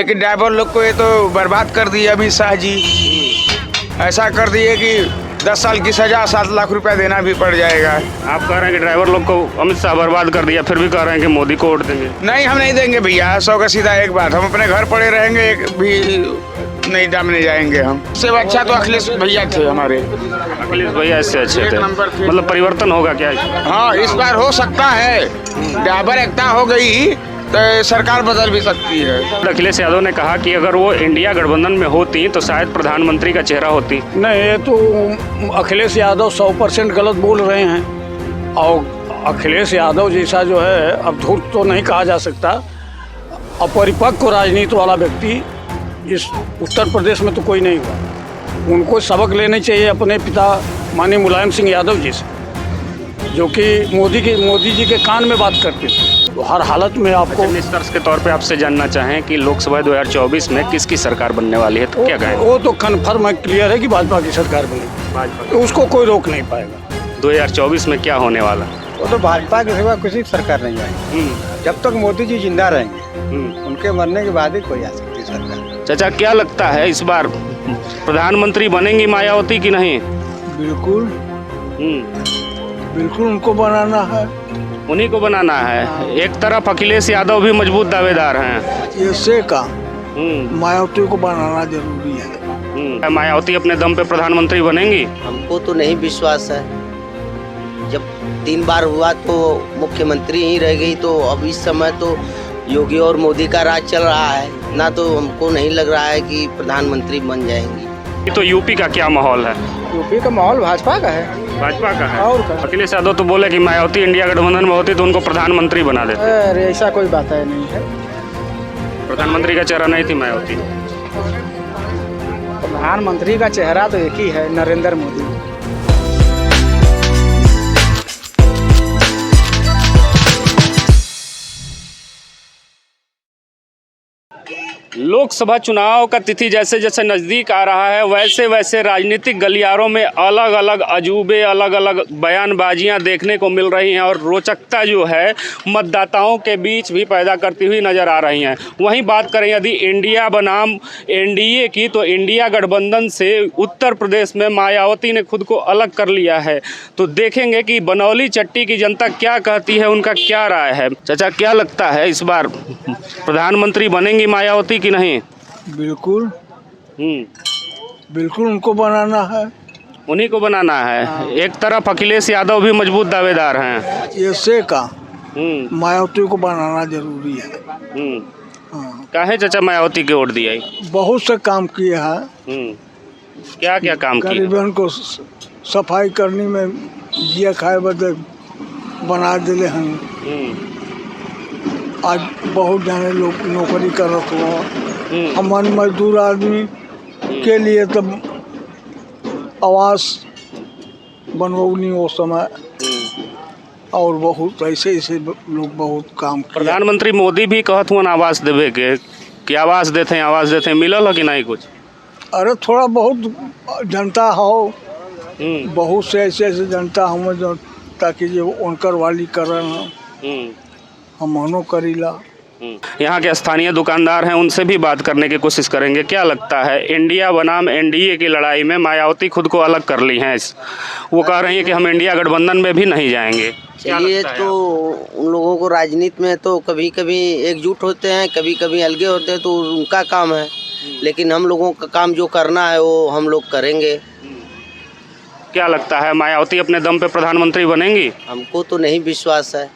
लेकिन ड्राइवर लोग को ये तो बर्बाद कर दिए अमित शाह जी। ऐसा कर दिए कि 10 साल की सजा 7 लाख रुपया देना भी पड़ जाएगा। आप कह रहे हैं कि ड्राइवर लोग को अमित शाह बर्बाद कर दिया, फिर भी कह रहे हैं कि मोदी को वोट देंगे। नहीं, हम नहीं देंगे भैया, 100 का सीधा एक बात। हम अपने घर पड़े रहेंगे, एक भी नहीं दामने जाएंगे हम। इससे अच्छा तो अखिलेश भैया थे हमारे। अखिलेश भैया इससे अच्छे थे, मतलब परिवर्तन होगा क्या? हाँ, इस बार हो सकता है। ड्राइवर एकता हो गई तो सरकार बदल भी सकती है। अखिलेश यादव ने कहा कि अगर वो इंडिया गठबंधन में होती तो शायद प्रधानमंत्री का चेहरा होती। नहीं, ये तो अखिलेश यादव 100% गलत बोल रहे हैं। और अखिलेश यादव जैसा जो है, अब धूर्त तो नहीं कहा जा सकता, अपरिपक्व राजनीति वाला व्यक्ति इस उत्तर प्रदेश में तो कोई नहीं हुआ। उनको सबक लेने चाहिए अपने पिता माननीय मुलायम सिंह यादव जी से, जो कि मोदी जी के कान में बात करते थे। तो हर हालत में आपको निष्कर्ष के तौर पे आपसे जानना चाहें कि लोकसभा 2024 में किसकी सरकार बनने वाली है, तो क्या कहें? वो तो कन्फर्म है, क्लियर है कि भाजपा की सरकार बनेगी। भाजपा। तो उसको कोई रोक नहीं पाएगा। 2024 में क्या होने वाला? वो तो भाजपा के सिवा किसी सरकार नहीं आएगी। जब तक मोदी जी जिंदा रहेंगे, उनके मरने के बाद ही कोई आ सकती सरकार। चाचा, क्या लगता है इस बार प्रधानमंत्री बनेंगी मायावती कि नहीं? बिल्कुल बिल्कुल उनको बनाना है, उन्हीं को बनाना है। एक तरफ अखिलेश यादव भी मजबूत दावेदार हैं। ऐसे का मायावती को बनाना जरूरी है। मायावती अपने दम पे प्रधानमंत्री बनेंगी? हमको तो नहीं विश्वास है। जब 3 बार हुआ तो मुख्यमंत्री ही रह गई, तो अब इस समय तो योगी और मोदी का राज चल रहा है ना, तो हमको नहीं लग रहा है कि प्रधानमंत्री बन जाएंगी। तो यूपी का क्या माहौल है? यूपी का माहौल भाजपा का है। भाजपा का है। और अखिलेश यादव तो बोले कि मायावती इंडिया गठबंधन में होती तो उनको प्रधानमंत्री बना देते। अरे ऐसा कोई बात है नहीं है। प्रधानमंत्री का चेहरा नहीं थी मायावती। प्रधानमंत्री का चेहरा तो एक ही है, नरेंद्र मोदी। लोकसभा चुनाव का तिथि जैसे जैसे नज़दीक आ रहा है, वैसे वैसे राजनीतिक गलियारों में अलग अलग अजूबे, अलग अलग बयानबाजियां देखने को मिल रही हैं और रोचकता जो है मतदाताओं के बीच भी पैदा करती हुई नज़र आ रही हैं। वहीं बात करें यदि इंडिया बनाम एनडीए की, तो इंडिया गठबंधन से उत्तर प्रदेश में मायावती ने खुद को अलग कर लिया है। तो देखेंगे कि बनौली चट्टी की जनता क्या कहती है, उनका क्या राय है। चाचा, क्या लगता है इस बार प्रधानमंत्री बनेंगी मायावती कि नहीं? बिल्कुल बिल्कुल उनको बनाना है, उन्हीं को बनाना है। एक तरफ अखिलेश यादव भी मजबूत दावेदार हैं। ऐसे का मायावती को बनाना जरूरी है। काहे चाचा मायावती के वोट दिया? बहुत से काम किए हैं। क्या क्या काम किए? गरीबन को सफाई करने में जिया खाए बदे बना दिले हैं। आज बहुत जाने लोग नौकरी करत हुआ। हमारे मजदूर आदमी के लिए तब आवास बनवनी वो समय, और बहुत ऐसे ऐसे लोग बहुत काम किया। प्रधानमंत्री मोदी भी कहत हुआ आवास देवे के, कि आवास देते हैं, मिलल है कि नहीं कुछ? अरे थोड़ा बहुत जनता हो, बहुत से ऐसे ऐसे जनता हम जो, ताकि जो उनकर वाली करन हम मनो करीला। यहाँ के स्थानीय दुकानदार हैं, उनसे भी बात करने की कोशिश करेंगे। क्या लगता है इंडिया बनाम एनडीए की लड़ाई में मायावती खुद को अलग कर ली हैं? वो कह रही हैं कि हम इंडिया गठबंधन में भी नहीं जाएंगे। चलिए, तो उन लोगों को राजनीति में तो कभी कभी एकजुट होते हैं, कभी कभी अलगे होते हैं, तो उनका काम है। लेकिन हम लोगों का काम जो करना है वो हम लोग करेंगे। क्या लगता है मायावती अपने दम पे प्रधानमंत्री बनेंगी? हमको तो नहीं विश्वास है।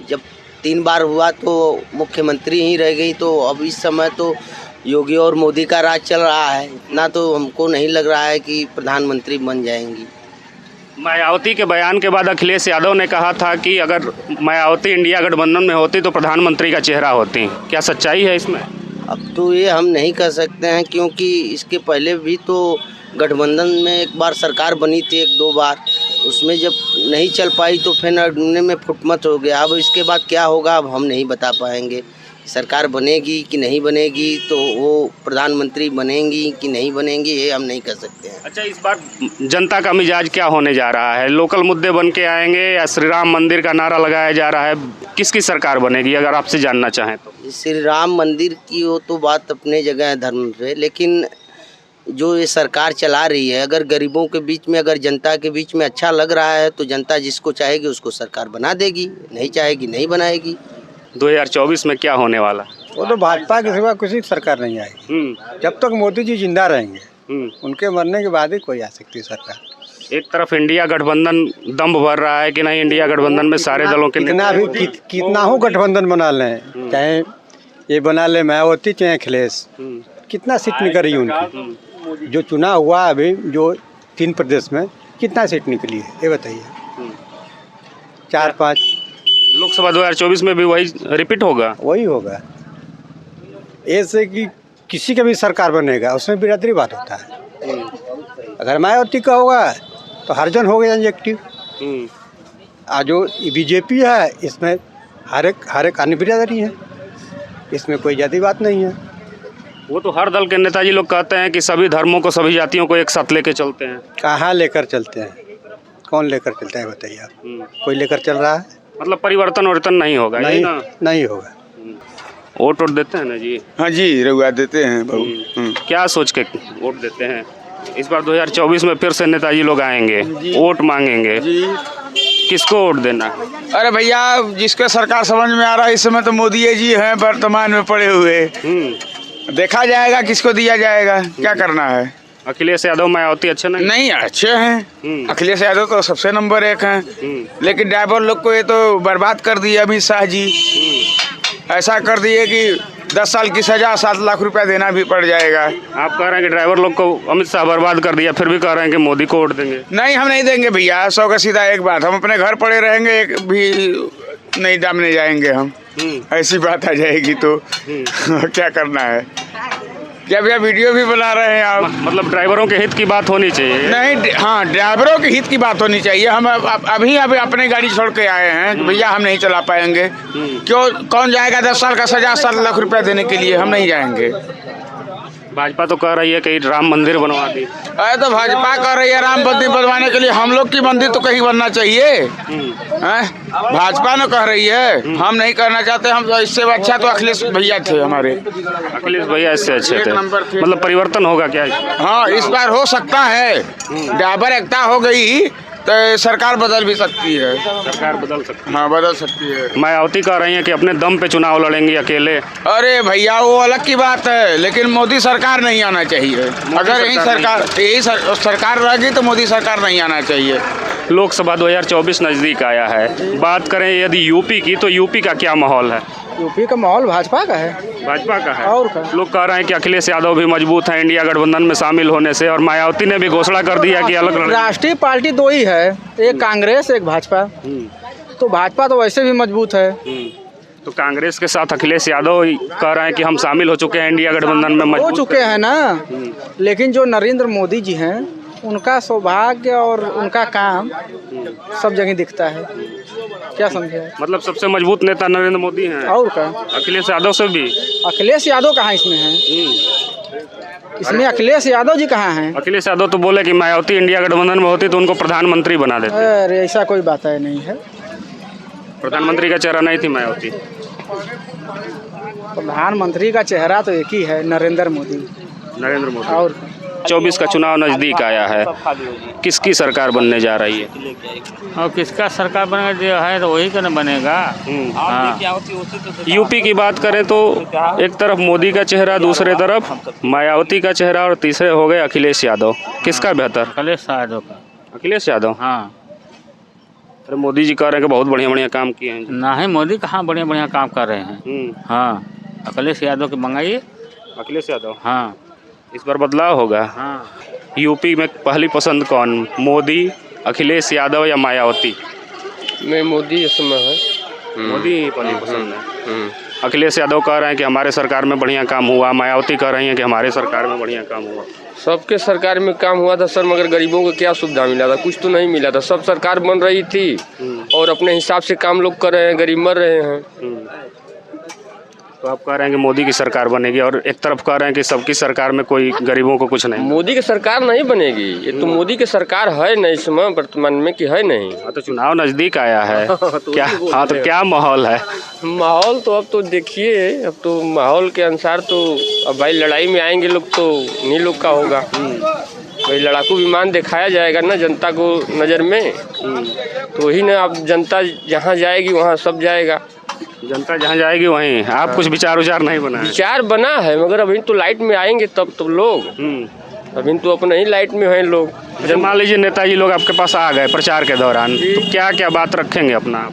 जब 3 बार हुआ तो मुख्यमंत्री ही रह गई, तो अब इस समय तो योगी और मोदी का राज चल रहा है ना, तो हमको नहीं लग रहा है कि प्रधानमंत्री बन जाएंगी। मायावती के बयान के बाद अखिलेश यादव ने कहा था कि अगर मायावती इंडिया गठबंधन में होती तो प्रधानमंत्री का चेहरा होती। क्या सच्चाई है इसमें? अब तो ये हम नहीं कह सकते हैं, क्योंकि इसके पहले भी तो गठबंधन में एक बार सरकार बनी थी, 1-2 बार। उसमें जब नहीं चल पाई तो फिर निर्णय में फुटमत हो गया। अब इसके बाद क्या होगा अब हम नहीं बता पाएंगे, सरकार बनेगी कि नहीं बनेगी, तो वो प्रधानमंत्री बनेंगी कि नहीं बनेंगी ये हम नहीं कर सकते हैं। अच्छा, इस बार जनता का मिजाज क्या होने जा रहा है? लोकल मुद्दे बन के आएंगे या श्री राम मंदिर का नारा लगाया जा रहा है? किसकी सरकार बनेगी अगर आपसे जानना चाहें तो? श्री राम मंदिर की वो तो बात अपने जगह है धर्म पे, लेकिन जो ये सरकार चला रही है, अगर गरीबों के बीच में, अगर जनता के बीच में अच्छा लग रहा है तो जनता जिसको चाहेगी उसको सरकार बना देगी, नहीं चाहेगी नहीं बनाएगी। 2024 में क्या होने वाला? वो तो भाजपा के सिवा किसी की सरकार नहीं आएगी। जब तक मोदी जी जिंदा रहेंगे, उनके मरने के बाद ही कोई आ सकती है सरकार। एक तरफ इंडिया गठबंधन दम भर रहा है कि नहीं, इंडिया गठबंधन में सारे दलों के कितना हो गठबंधन बना लें, चाहे ये बना ले मायावती चाहे अखिलेश, कितना सीट निकली उनकी? जो चुनाव हुआ अभी जो 3 प्रदेश में कितना सीट निकली है ये बताइए? 4-5। लोकसभा 2024 में भी वही रिपीट होगा? वही होगा। ऐसे कि किसी का भी सरकार बनेगा उसमें बिरादरी बात होता है। अगर मायावती का होगा तो हरजन हो गया इंजेक्टिव। आज जो बीजेपी है इसमें हर एक अन्य बिरादरी है, इसमें कोई जाति बात नहीं है। वो तो हर दल के नेताजी लोग कहते हैं कि सभी धर्मों को, सभी जातियों को एक साथ लेके चलते हैं। कहाँ लेकर चलते हैं? कौन लेकर चलता है बताइए आप? कोई लेकर चल रहा है? मतलब परिवर्तन वर्तन नहीं होगा? नहीं होगा। वोट देते हैं ना जी? हाँ जी, रघुआ देते हैं बहु। क्या सोच के वोट देते हैं? इस बार 2024 में फिर से नेताजी लोग आएंगे, वोट मांगेंगे जी। किसको वोट देना? अरे भैया, जिसके सरकार समझ में आ रहा है इस समय तो मोदी जी हैं वर्तमान में पड़े हुए। देखा जाएगा किसको दिया जाएगा, क्या करना है। अखिलेश यादव मायावती अच्छे नहीं अच्छे हैं। अखिलेश यादव तो सबसे नंबर 1 हैं, लेकिन ड्राइवर लोग को ये तो बर्बाद कर दिए अमित शाह जी। ऐसा कर दिए कि 10 साल की सजा, 7 लाख रुपया देना भी पड़ जाएगा। आप कह रहे हैं कि ड्राइवर लोग को अमित शाह बर्बाद कर दिया, फिर भी कह रहे हैं कि मोदी को वोट देंगे? नहीं, हम नहीं देंगे भैया। 100 का सीधा एक बात, हम अपने घर पड़े रहेंगे, एक भी नहीं दामने जाएंगे हम। ऐसी बात आ जाएगी तो क्या करना है। जब यह वीडियो भी बना रहे हैं आप, मतलब ड्राइवरों के हित की बात होनी चाहिए। नहीं, हाँ, ड्राइवरों के हित की बात होनी चाहिए। हम अभी अपने गाड़ी छोड़ के आए हैं, भैया हम नहीं चला पाएंगे। क्यों? कौन जाएगा 10 साल का सजा, 7 लाख रुपया देने के लिए? हम नहीं जाएंगे। भाजपा तो कह रही है कि राम मंदिर बनवा दी। अरे तो भाजपा कह रही है राम मंदिर बनवाने के लिए, हम लोग की मंदिर तो कहीं बनना चाहिए। भाजपा ने कह रही है, हम नहीं करना चाहते। हम इससे अच्छा तो अखिलेश भैया थे हमारे। अखिलेश भैया इससे अच्छे थे। मतलब परिवर्तन होगा क्या? हाँ, इस बार हो सकता है। ड्राइवर एकता हो गई तो सरकार बदल भी सकती है। सरकार बदल सकती है? हाँ, बदल सकती है। मायावती कह रही है कि अपने दम पे चुनाव लड़ेंगी अकेले। अरे भैया, वो अलग की बात है, लेकिन मोदी सरकार नहीं आना चाहिए। अगर यही सरकार रहेगी तो मोदी सरकार नहीं आना चाहिए। लोकसभा 2024 नज़दीक आया है। बात करें यदि यूपी की, तो यूपी का क्या माहौल है? यूपी का माहौल भाजपा का है। भाजपा का है? और क्या? लोग कह रहे हैं कि अखिलेश यादव भी मजबूत हैं इंडिया गठबंधन में शामिल होने से, और मायावती ने भी घोषणा कर दिया कि अलग राष्ट्रीय पार्टी 2 ही है, एक कांग्रेस एक भाजपा। तो भाजपा तो वैसे भी मजबूत है। तो कांग्रेस के साथ अखिलेश यादव कह रहे हैं कि हम शामिल हो चुके हैं इंडिया गठबंधन में। हो चुके हैं ना, लेकिन जो नरेंद्र मोदी जी हैं उनका सौभाग्य और उनका काम सब जगह दिखता है। क्या समझे? मतलब सबसे मजबूत नेता नरेंद्र मोदी हैं। और क्या? अखिलेश यादव से भी? अखिलेश यादव कहाँ इसमें है? इसमें अखिलेश यादव जी कहाँ हैं? अखिलेश यादव तो बोले कि मायावती इंडिया गठबंधन में होती तो उनको प्रधानमंत्री बना देते। अरे ऐसा कोई बात है नहीं है। प्रधानमंत्री का चेहरा नहीं थी मायावती? प्रधानमंत्री का चेहरा तो एक ही है, नरेंद्र मोदी। और 24 का चुनाव नज़दीक आया है, किसकी सरकार बनने जा रही है? और किसका सरकार बनेगा जो है तो वही का न बनेगा। हाँ। यूपी की बात करें तो एक तरफ मोदी का चेहरा, दूसरे तरफ मायावती का चेहरा, और तीसरे हो गए अखिलेश यादव। किसका बेहतर? अखिलेश यादव का। अखिलेश यादव? हाँ। अरे मोदी जी कह रहे हैं कि बहुत बढ़िया बढ़िया काम किए हैं। नहीं, मोदी कहाँ बढ़िया बढ़िया काम कर रहे हैं। हाँ, अखिलेश यादव के मंगाइए। अखिलेश यादव? हाँ। इस बार बदलाव होगा। हाँ। यूपी में पहली पसंद कौन, मोदी, अखिलेश यादव या मायावती? मैं मोदी इस समय है। मोदी ही पहली पसंद है। अखिलेश यादव कह रहे हैं कि हमारे सरकार में बढ़िया काम हुआ, मायावती कह रही हैं कि हमारे सरकार में बढ़िया काम हुआ। सबके सरकार में काम हुआ था सर, मगर गरीबों को क्या सुविधा मिला था? कुछ तो नहीं मिला था। सब सरकार बन रही थी और अपने हिसाब से काम लोग कर रहे हैं, गरीब मर रहे हैं। तो आप कह रहे हैं कि मोदी की सरकार बनेगी और एक तरफ कह रहे हैं कि सबकी सरकार में कोई गरीबों को कुछ नहीं। मोदी की सरकार नहीं बनेगी, ये तो मोदी की सरकार है नहीं इस समय वर्तमान में कि है नहीं। हाँ तो चुनाव नज़दीक आया है क्या? हाँ तो क्या माहौल है? माहौल तो अब तो देखिए, अब तो माहौल के अनुसार तो अब भाई लड़ाई में आएंगे लोग तो इन्हीं लोग का होगा। भाई लड़ाकू विमान दिखाया जाएगा ना जनता को नज़र में, तो वही ना। अब जनता जहाँ जाएगी वहाँ सब जाएगा। जनता जहाँ जाएगी वहीं। आप कुछ विचार नहीं बना है? विचार बना है मगर अभी तो लाइट में आएंगे तब तो लोग, अभी तो अपने ही लाइट में हैं लोग। जब मान लीजिए नेताजी लोग आपके पास आ गए प्रचार के दौरान, तो क्या क्या बात रखेंगे अपना?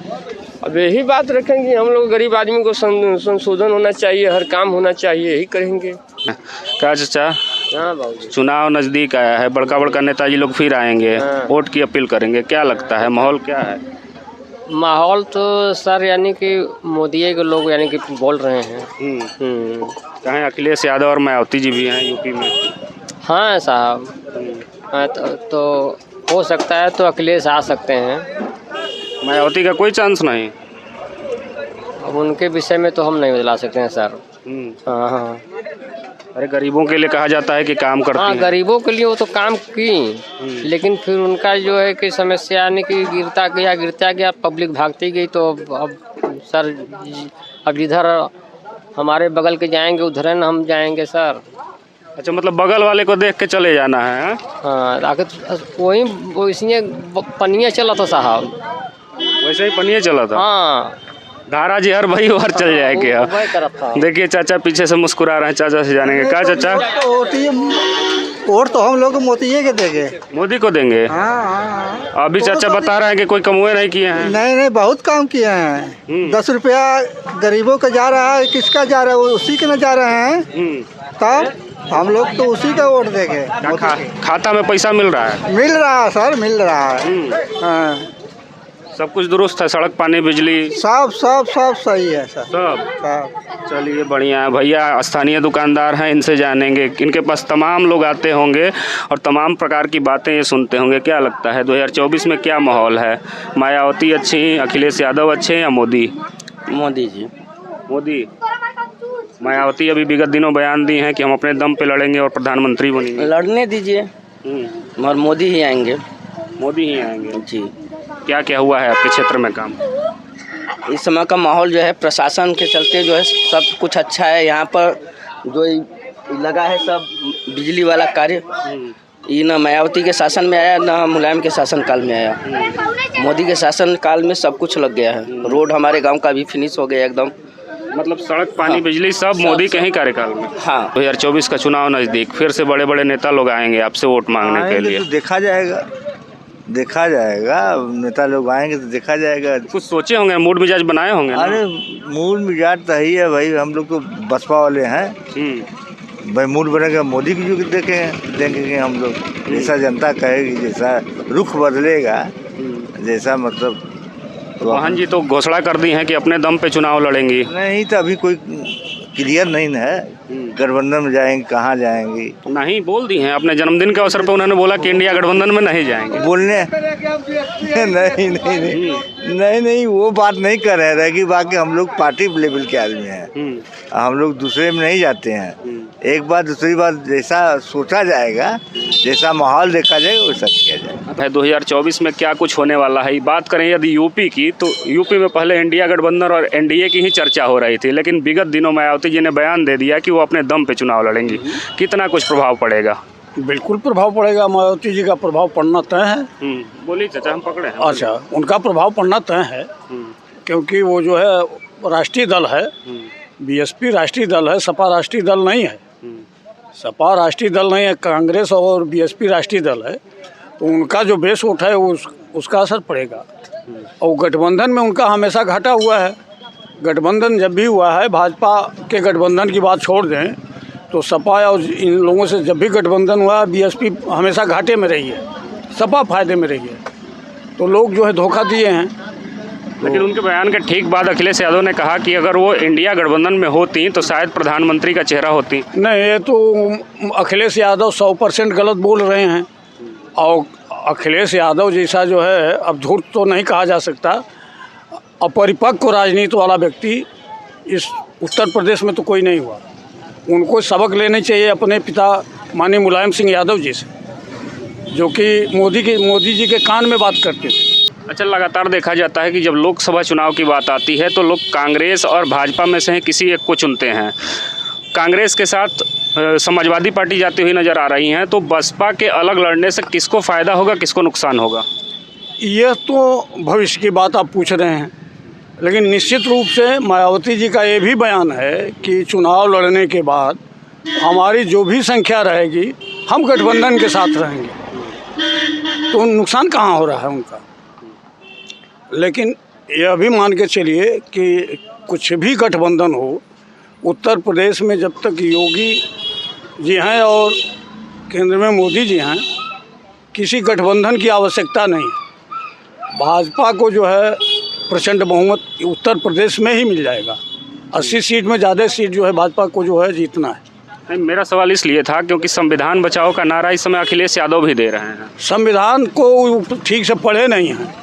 अब यही बात रखेंगे, हम लोग गरीब आदमी को संशोधन होना चाहिए, हर काम होना चाहिए, यही करेंगे। क्या चाचा, हाँ बाबू, चुनाव नज़दीक आया है, बड़का बड़का नेताजी लोग फिर आएंगे, वोट की अपील करेंगे, क्या लगता है माहौल क्या है? माहौल तो सर यानी कि मोदी के लोग यानी कि बोल रहे हैं। कहें अखिलेश यादव और मायावती जी भी हैं यूपी में। हाँ साहब, हाँ तो हो सकता है तो अखिलेश आ सकते हैं। मायावती का कोई चांस नहीं? अब उनके विषय में तो हम नहीं बता सकते हैं सर। हाँ हाँ, अरे गरीबों के लिए कहा जाता है कि काम करती हैं। गरीबों के लिए वो तो काम की, लेकिन फिर उनका जो है कि समस्या यानी कि गिरता गया पब्लिक भागती गई। तो अब सर अब जिधर हमारे बगल के जाएंगे उधर हम जाएंगे सर। अच्छा, मतलब बगल वाले को देख के चले जाना है? हाँ, आखिर वही इसमें पनिया चला था साहब, वैसे ही पनिया चला था। हाँ, धारा जी हर भाई बार चल जाएंगे। देखिए चाचा पीछे से मुस्कुरा रहे हैं, चाचा से जानेंगे। क्या चाचा? वोट तो हम लोग मोदी के देंगे। मोदी को देंगे? हाँ। अभी चाचा बता रहे हैं कि कोई कमुए नहीं किए हैं। नहीं, बहुत काम किए हैं। 10 रुपया गरीबों का जा रहा है, किसका जा रहा है? उसी के न जा रहे हैं। तब हम लोग तो उसी का वोट देंगे। खाता में पैसा मिल रहा है? मिल रहा है सर, मिल रहा है। हाँ। सब कुछ दुरुस्त है, सड़क पानी बिजली सब सही है सर। सब चलिए बढ़िया है। भैया स्थानीय दुकानदार हैं, इनसे जानेंगे। इनके पास तमाम लोग आते होंगे और तमाम प्रकार की बातें ये सुनते होंगे। क्या लगता है 2024 में क्या माहौल है? मायावती अच्छी, अखिलेश यादव अच्छे या मोदी? मोदी जी। मोदी। मायावती अभी विगत दिनों बयान दिए हैं कि हम अपने दम पे लड़ेंगे और प्रधानमंत्री बनेंगे। लड़ने दीजिए, मगर मोदी ही आएंगे। मोदी ही आएंगे जी। क्या क्या हुआ है आपके क्षेत्र में काम? इस समय का माहौल जो है प्रशासन के चलते जो है सब कुछ अच्छा है। यहाँ पर जो लगा है सब बिजली वाला कार्य, ये ना मायावती के शासन में आया ना मुलायम के शासन काल में आया। मोदी के शासन काल में सब कुछ लग गया है। रोड हमारे गांव का भी फिनिश हो गया एकदम, मतलब सड़क पानी बिजली सब मोदी के ही कार्यकाल में। हाँ। 2024 का चुनाव नज़दीक, फिर से बड़े बड़े नेता लोग आएंगे आपसे वोट मांगने के लिए। तो देखा जाएगा नेता लोग आएंगे तो देखा जाएगा। कुछ सोचे होंगे, मूड मिजाज बनाए होंगे ना? अरे मूड मिजाज तो ही है भाई, हम लोग तो बसपा वाले हैं। भाई मूड बनेगा मोदी की जो देंगे हम लोग, जैसा जनता कहेगी, जैसा रुख बदलेगा, जैसा मतलब। मोहन जी तो घोषणा कर दी है कि अपने दम पे चुनाव लड़ेंगी। नहीं तो अभी कोई क्लियर नहीं है, गठबंधन में जाएंगे, कहाँ जाएंगे? नहीं बोल दी हैं, अपने जन्मदिन के अवसर पे उन्होंने बोला कि इंडिया गठबंधन में नहीं जाएंगे। बोलने नहीं वो बात नहीं कर रहे रहेगी। बाकी हम लोग पार्टी लेवल के आदमी हैं, हम लोग दूसरे में नहीं जाते हैं। एक बात, दूसरी बात, जैसा सोचा जाएगा, जैसा माहौल देखा जाएगा वैसा किया जाएगा। 2024 में क्या कुछ होने वाला है? बात करें यदि यूपी की, तो यूपी में पहले इंडिया गठबंधन और एनडीए की ही चर्चा हो रही थी, लेकिन विगत दिनों मायावती जी ने बयान दे दिया कि वो अपने दम पे चुनाव लड़ेंगी। कितना कुछ प्रभाव पड़ेगा? बिल्कुल प्रभाव पड़ेगा। मायावती जी का प्रभाव पड़ना तय है। बोलिए चाचा, हम पकड़े हैं। अच्छा, उनका प्रभाव पड़ना तय है, क्योंकि वो जो है राष्ट्रीय दल है, बीएसपी राष्ट्रीय दल है, सपा राष्ट्रीय दल नहीं है। सपा राष्ट्रीय दल नहीं है, कांग्रेस और बीएसपी राष्ट्रीय दल है। तो उनका जो बेस वोट है उसका असर पड़ेगा। और गठबंधन में उनका हमेशा घाटा हुआ है। गठबंधन जब भी हुआ है, भाजपा के गठबंधन की बात छोड़ दें तो सपा और इन लोगों से जब भी गठबंधन हुआ, बीएसपी हमेशा घाटे में रही है, सपा फायदे में रही है। तो लोग जो है धोखा दिए हैं। लेकिन उनके बयान के ठीक बाद अखिलेश यादव ने कहा कि अगर वो इंडिया गठबंधन में होती तो शायद प्रधानमंत्री का चेहरा होती। नहीं, ये तो अखिलेश यादव 100% गलत बोल रहे हैं। और अखिलेश यादव जैसा जो है, अब धूर्त तो नहीं कहा जा सकता, अपरिपक्व राजनीति वाला व्यक्ति इस उत्तर प्रदेश में तो कोई नहीं हुआ। उनको सबक लेने चाहिए अपने पिता माननीय मुलायम सिंह यादव जी से, जो कि मोदी जी के कान में बात करते थे। अच्छा, लगातार देखा जाता है कि जब लोकसभा चुनाव की बात आती है तो लोग कांग्रेस और भाजपा में से किसी एक को चुनते हैं। कांग्रेस के साथ समाजवादी पार्टी जाती हुई नज़र आ रही हैं, तो बसपा के अलग लड़ने से किसको फ़ायदा होगा, किसको नुकसान होगा? यह तो भविष्य की बात आप पूछ रहे हैं, लेकिन निश्चित रूप से मायावती जी का ये भी बयान है कि चुनाव लड़ने के बाद हमारी जो भी संख्या रहेगी हम गठबंधन के साथ रहेंगे। तो नुकसान कहाँ हो रहा है उनका? लेकिन यह भी मान के चलिए कि कुछ भी गठबंधन हो, उत्तर प्रदेश में जब तक योगी जी हैं और केंद्र में मोदी जी हैं, किसी गठबंधन की आवश्यकता नहीं। भाजपा को जो है प्रचंड बहुमत उत्तर प्रदेश में ही मिल जाएगा। 80 सीट में ज़्यादा सीट जो है भाजपा को जो है जीतना है। नहीं, मेरा सवाल इसलिए था क्योंकि संविधान बचाओ का नारा इस समय अखिलेश यादव भी दे रहे हैं। संविधान को ठीक से पढ़े नहीं हैं,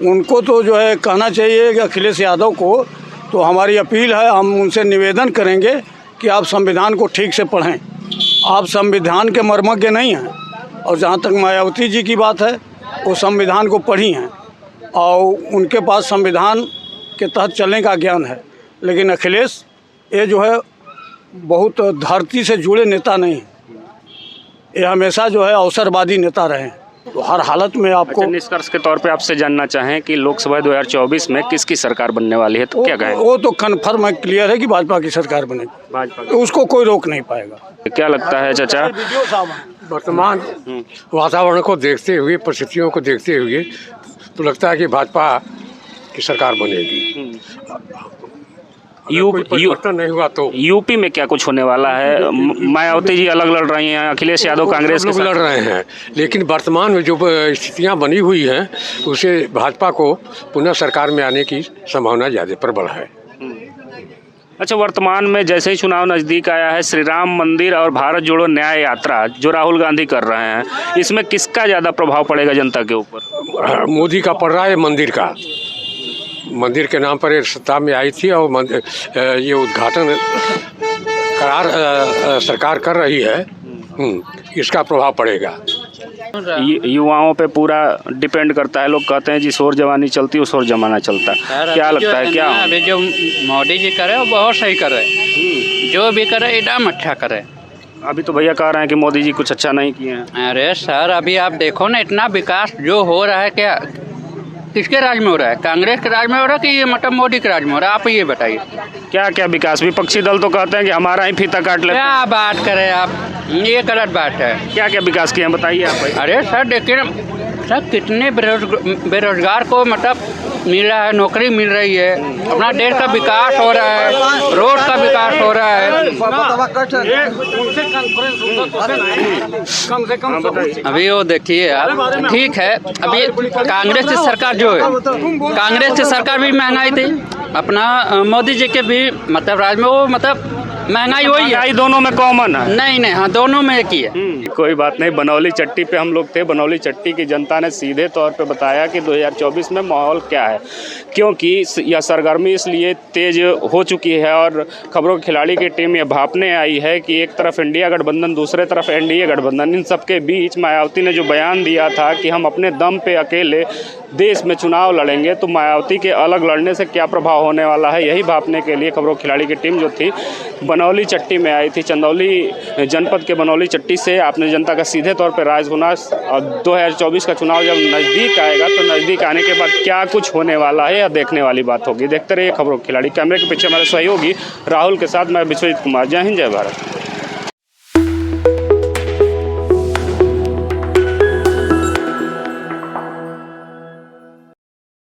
उनको तो जो है कहना चाहिए कि अखिलेश यादव को, तो हमारी अपील है, हम उनसे निवेदन करेंगे कि आप संविधान को ठीक से पढ़ें। आप संविधान के मर्मज्ञ नहीं हैं, और जहाँ तक मायावती जी की बात है वो संविधान को पढ़ी हैं और उनके पास संविधान के तहत चलने का ज्ञान है। लेकिन अखिलेश ये जो है बहुत धरती से जुड़े नेता नहीं, ये हमेशा जो है अवसरवादी नेता रहे हैं। तो हर हालत में आपको निष्कर्ष के तौर पे आपसे जानना चाहें कि लोकसभा 2024 में किसकी सरकार बनने वाली है, तो क्या कहें? वो तो कन्फर्म है, क्लियर है कि भाजपा की सरकार बनेगी। भाजपा तो उसको कोई रोक नहीं पाएगा। क्या लगता है चाचा? वर्तमान वातावरण को देखते हुए, परिस्थितियों को देखते हुए तो लगता है कि भाजपा की सरकार बनेगी। परिवर्तन नहीं हुआ तो यूपी में क्या कुछ होने वाला है? मायावती जी अलग लड़ रही हैं, अखिलेश यादव कांग्रेस के साथ लड़ रहे हैं, लेकिन वर्तमान में जो स्थितियां बनी हुई हैं उसे भाजपा को पुनः सरकार में आने की संभावना ज़्यादा प्रबल है। अच्छा, वर्तमान में जैसे ही चुनाव नज़दीक आया है, श्री राम मंदिर और भारत जोड़ो न्याय यात्रा जो राहुल गांधी कर रहे हैं, इसमें किसका ज़्यादा प्रभाव पड़ेगा जनता के ऊपर? मोदी का पड़ रहा है मंदिर का। मंदिर के नाम पर सत्ता में आई थी और ये उद्घाटन करार सरकार कर रही है, इसका प्रभाव पड़ेगा। युवाओं पे पूरा डिपेंड करता है। लोग कहते हैं जिस ओर जवानी चलती है उस ओर जमाना चलता है। क्या लगता है, क्या अभी जो मोदी जी करे वो बहुत सही करे, जो भी करे एकदम अच्छा करे। अभी तो भैया कह रहे हैं कि मोदी जी कुछ अच्छा नहीं किए हैं। अरे सर, अभी आप देखो ना, इतना विकास जो हो रहा है, क्या किसके राज में हो रहा है? कांग्रेस के राज में हो रहा है कि ये मतलब मोदी के राज में हो रहा है? आप ये बताइए। क्या क्या विकास? विपक्षी दल तो कहते हैं कि हमारा ही फीता काट लेते हैं। क्या बात करें आप, ये गलत बात है। क्या क्या विकास किए हैं बताइए आप भाई। अरे सर देखिए सर, कितने बेरोजगार को मतलब मिल रहा है, नौकरी मिल रही है, अपना देश का विकास हो रहा है, रोड का विकास हो रहा है। अभी वो देखिए आप, ठीक है, अभी कांग्रेस की सरकार जो है, कांग्रेस की सरकार भी महंगाई थी, अपना मोदी जी के भी मतलब राज में वो मतलब महंगाई वही है। दोनों में कॉमन है? नहीं, हाँ दोनों में एक ही है। कोई बात नहीं। बनौली चट्टी पे हम लोग थे। बनौली चट्टी की जनता ने सीधे तौर पे बताया कि 2024 में माहौल क्या है, क्योंकि यह सरगर्मी इसलिए तेज हो चुकी है और खबरों के खिलाड़ी की टीम ये भापने आई है कि एक तरफ इंडिया गठबंधन, दूसरे तरफ एनडीए गठबंधन, इन सबके बीच मायावती ने जो बयान दिया था कि हम अपने दम पे अकेले देश में चुनाव लड़ेंगे, तो मायावती के अलग लड़ने से क्या प्रभाव होने वाला है, यही भापने के लिए खबरों के खिलाड़ी की टीम जो थी बनौली चट्टी में आई थी। चंदौली जनपद के बनौली चट्टी से आपने जनता का सीधे तौर पर राय सुना। और 2024 का चुनाव जब नज़दीक आएगा तो नज़दीक आने के बाद क्या कुछ होने वाला है, या देखने वाली बात होगी। देखते रहिए खबरों के खिलाड़ी। कैमरे के पीछे हमारे सहयोगी राहुल के साथ मैं विश्वजीत कुमार। जय हिंद, जय भारत।